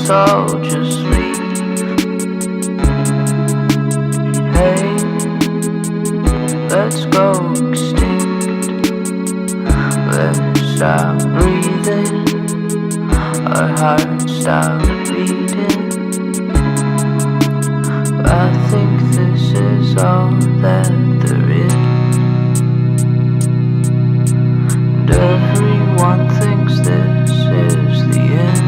all just leave. Hey, let's go extinct. Let's stop breathing. Our hearts stop beating. I think this is all that there is. And everyone thinks this is the end.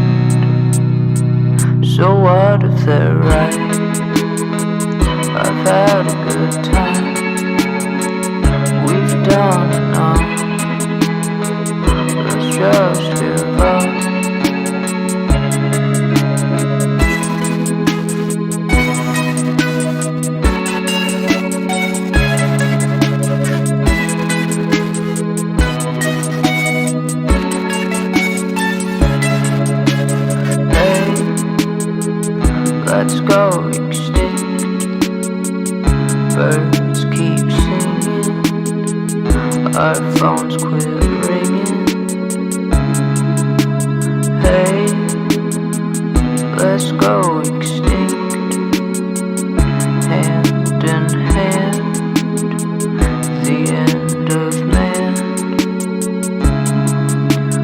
So what if they're right? I've had a good time. We've done enough. Let's just give up. Let's go extinct. Birds keep singing. Our phones quit ringing. Hey, let's go extinct. Hand in hand, the end of man.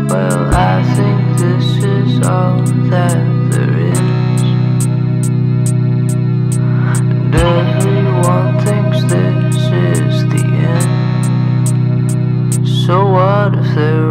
Well, I think this is all that there is. Everyone thinks this is the end. So what if they're